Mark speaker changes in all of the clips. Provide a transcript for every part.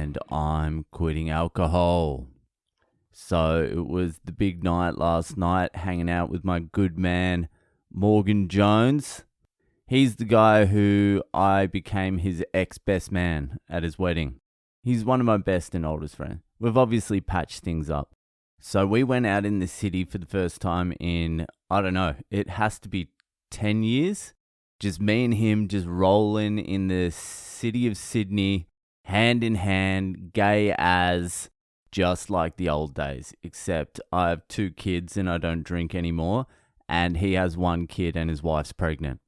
Speaker 1: and I'm quitting alcohol. So it was the big night last night, hanging out with my good man, Morgan Jones. He's the guy who I became his ex-best man at his wedding. He's one of my best and oldest friends. We've obviously patched things up. So we went out in the city for the first time in, I don't know, it has to be 10 years. Just me and him just rolling in the city of Sydney, hand in hand, gay as, just like the old days. Except I have 2 kids and I don't drink anymore. And he has 1 kid and his wife's pregnant.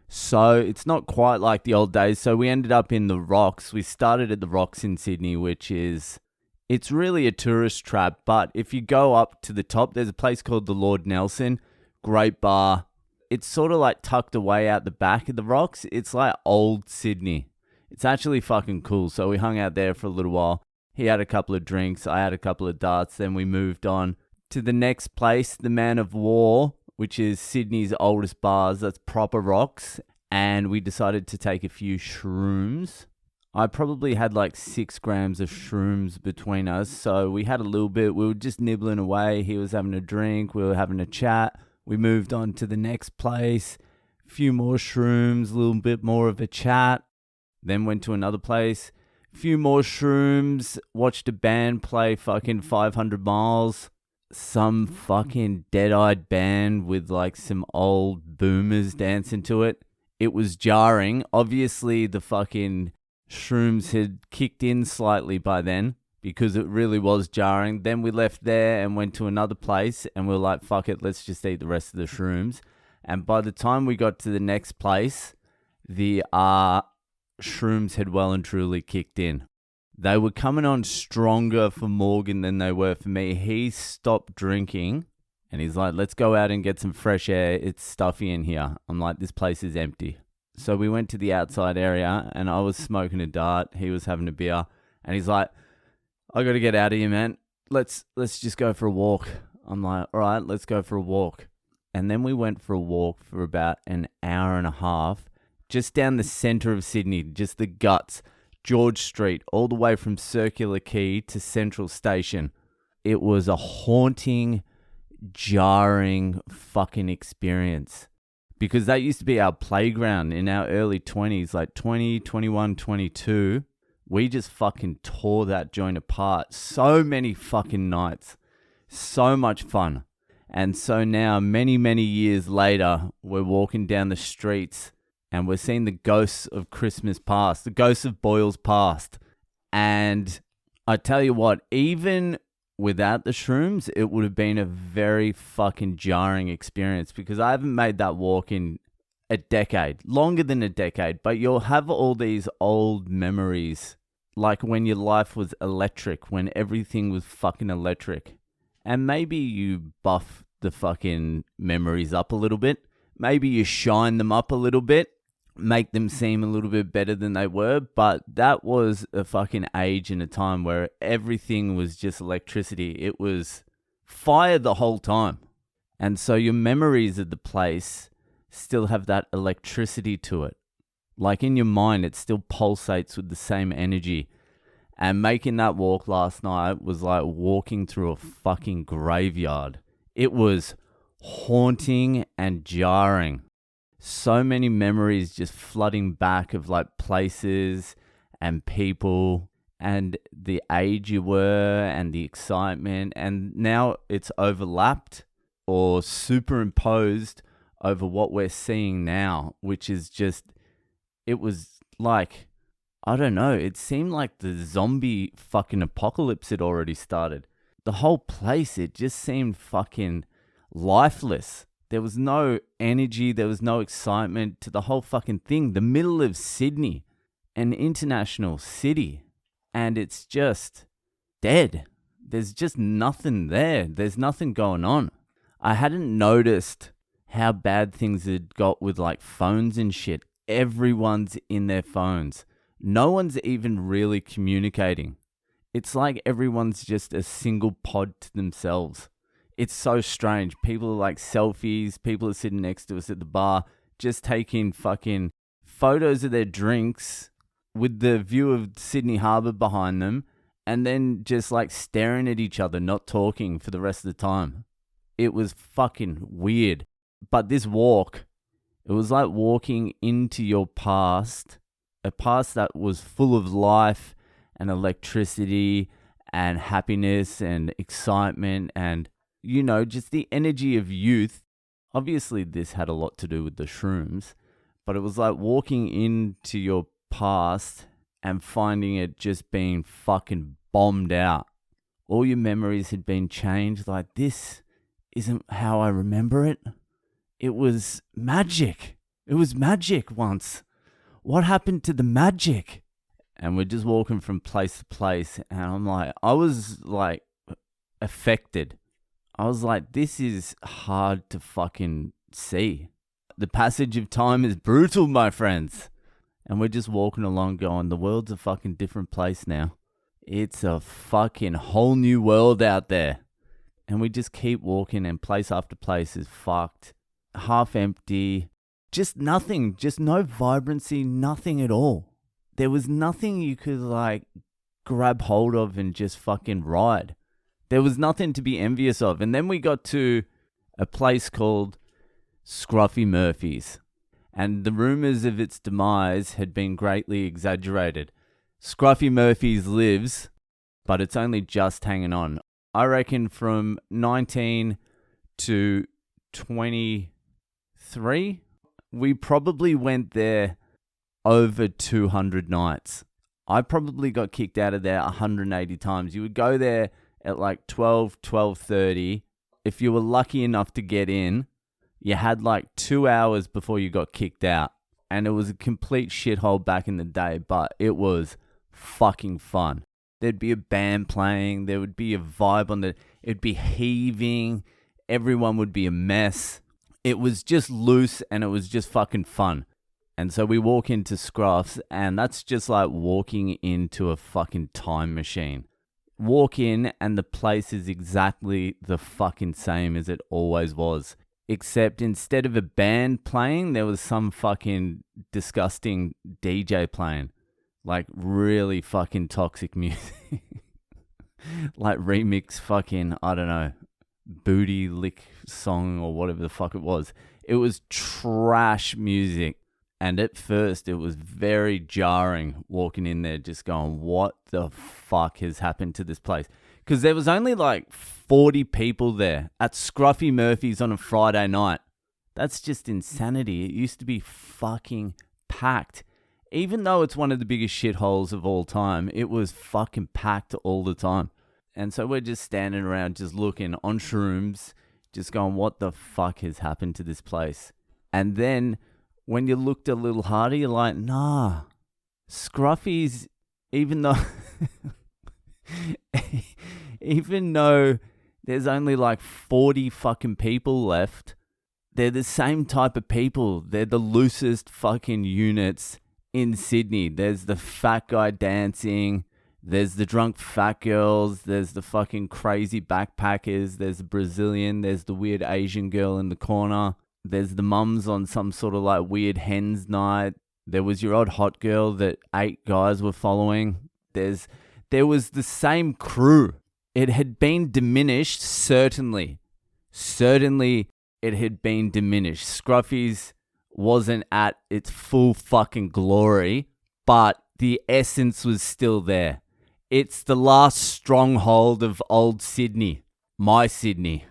Speaker 1: So it's not quite like the old days. So we ended up in the Rocks. We started at the Rocks in Sydney, which is, it's really a tourist trap. But if you go up to the top, there's a place called the Lord Nelson. Great bar. It's sort of like tucked away out the back of the Rocks. It's like old Sydney. It's actually fucking cool. So we hung out there for a little while. He had a couple of drinks. I had a couple of darts. Then we moved on to the next place, the Man of War, which is Sydney's oldest bars. That's proper Rocks. And we decided to take a few shrooms. I probably had like 6 grams of shrooms between us. So we had a little bit. We were just nibbling away. He was having a drink. We were having a chat. We moved on to the next place. A few more shrooms, a little bit more of a chat. Then went to another place. A few more shrooms. Watched a band play fucking 500 Miles. Some fucking dead-eyed band with like some old boomers dancing to it. It was jarring. Obviously, the fucking shrooms had kicked in slightly by then because it really was jarring. Then we left there and went to another place and we were like, fuck it, let's just eat the rest of the shrooms. And by the time we got to the next place, the shrooms had well and truly kicked in. They were coming on stronger for Morgan than they were for me. He stopped drinking and he's like, let's go out and get some fresh air. It's stuffy in here. I'm like, this place is empty. So we went to the outside area and I was smoking a dart. He was having a beer and he's like, I got to get out of here, man. Let's just go for a walk. I'm like, all right, let's go for a walk. And then we went for a walk for about an hour and a half, just down the center of Sydney, just the guts, George Street, all the way from Circular Quay to Central Station. It was a haunting, jarring fucking experience. Because that used to be our playground in our early 20s, like 20, 21, 22. We just fucking tore that joint apart. So many fucking nights. So much fun. And so now, many, many years later, we're walking down the streets and we're seeing the ghosts of Christmas past, the ghosts of Boyle's past. And I tell you what, even without the shrooms, it would have been a very fucking jarring experience because I haven't made that walk in a decade, longer than a decade, but you'll have all these old memories, like when your life was electric, when everything was fucking electric. And maybe you buff the fucking memories up a little bit. Maybe you shine them up a little bit, make them seem a little bit better than they were. But that was a fucking age and a time where everything was just electricity. It was fire the whole time. And so your memories of the place still have that electricity to it. Like in your mind, it still pulsates with the same energy. And making that walk last night was like walking through a fucking graveyard. It was haunting and jarring. So many memories just flooding back of like places and people and the age you were and the excitement. And now it's overlapped or superimposed over what we're seeing now, which is just, it was like, I don't know, it seemed like the zombie fucking apocalypse had already started. The whole place, it just seemed fucking lifeless. There was no energy, there was no excitement to the whole fucking thing. The middle of Sydney, an international city, and it's just dead. There's just nothing there. There's nothing going on. I hadn't noticed how bad things had got with like phones and shit. Everyone's in their phones. No one's even really communicating. It's like everyone's just a single pod to themselves. It's so strange. People are like selfies. People are sitting next to us at the bar, just taking fucking photos of their drinks with the view of Sydney Harbour behind them, and then just like staring at each other, not talking for the rest of the time. It was fucking weird. But this walk, it was like walking into your past, a past that was full of life and electricity and happiness and excitement and, you know, just the energy of youth. Obviously, this had a lot to do with the shrooms, but it was like walking into your past and finding it just being fucking bombed out. All your memories had been changed. Like, this isn't how I remember it. It was magic. It was magic once. What happened to the magic? And we're just walking from place to place. And I'm like, I was like affected. I was like, this is hard to fucking see. The passage of time is brutal, my friends. And we're just walking along going, the world's a fucking different place now. It's a fucking whole new world out there. And we just keep walking and place after place is fucked. Half empty. Just nothing. Just no vibrancy, nothing at all. There was nothing you could like grab hold of and just fucking ride. There was nothing to be envious of. And then we got to a place called Scruffy Murphy's. And the rumours of its demise had been greatly exaggerated. Scruffy Murphy's lives, but it's only just hanging on. I reckon from 19 to 23, we probably went there over 200 nights. I probably got kicked out of there 180 times. You would go there at like 12:30. If you were lucky enough to get in, you had like 2 hours before you got kicked out. And it was a complete shithole back in the day, but it was fucking fun. There'd be a band playing. There would be a vibe on the... It'd be heaving. Everyone would be a mess. It was just loose and it was just fucking fun. And so we walk into Scruffs and that's just like walking into a fucking time machine. Walk in and the place is exactly the fucking same as it always was. Except instead of a band playing, there was some fucking disgusting DJ playing. Like really fucking toxic music. Like remix fucking, I don't know, booty lick song or whatever the fuck it was. It was trash music. And at first it was very jarring walking in there just going, what the fuck has happened to this place? Because there was only like 40 people there at Scruffy Murphy's on a Friday night. That's just insanity. It used to be fucking packed. Even though it's one of the biggest shitholes of all time, it was fucking packed all the time. And so we're just standing around just looking on shrooms, just going, what the fuck has happened to this place? And then when you looked a little harder, you're like, nah, Scruffy's, even though there's only like 40 fucking people left, they're the same type of people. They're the loosest fucking units in Sydney. There's the fat guy dancing. There's the drunk fat girls. There's the fucking crazy backpackers. There's the Brazilian. There's the weird Asian girl in the corner. There's the mums on some sort of like weird hens night. There was your odd hot girl that 8 guys were following. There was the same crew. It had been diminished, certainly. Certainly it had been diminished. Scruffy's wasn't at its full fucking glory, but the essence was still there. It's the last stronghold of old Sydney. My Sydney.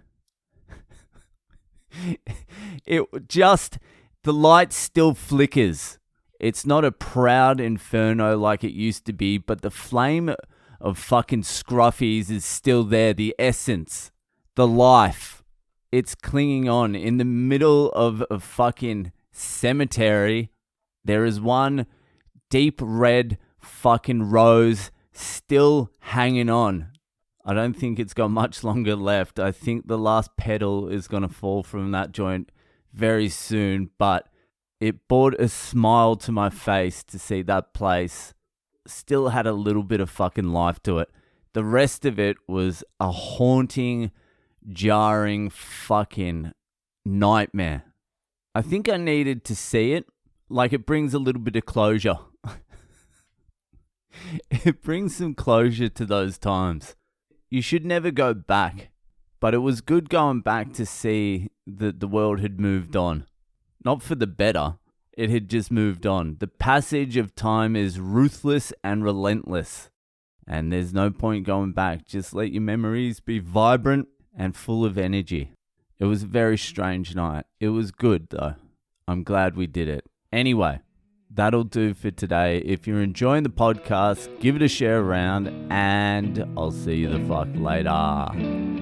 Speaker 1: The light still flickers. It's not a proud inferno like it used to be, but the flame of fucking Scruffy's is still there. The essence, the life, it's clinging on. In the middle of a fucking cemetery, there is one deep red fucking rose still hanging on. I don't think it's got much longer left. I think the last petal is going to fall from that joint very soon, but it brought a smile to my face to see that place still had a little bit of fucking life to it. The rest of it was a haunting, jarring fucking nightmare. I think I needed to see it. Like, it brings a little bit of closure. It brings some closure to those times. You should never go back, but it was good going back to see that the world had moved on. Not for the better, it had just moved on. The passage of time is ruthless and relentless, and there's no point going back. Just let your memories be vibrant and full of energy. It was a very strange night. It was good though. I'm glad we did it. Anyway, that'll do for today. If you're enjoying the podcast, give it a share around, and I'll see you the fuck later.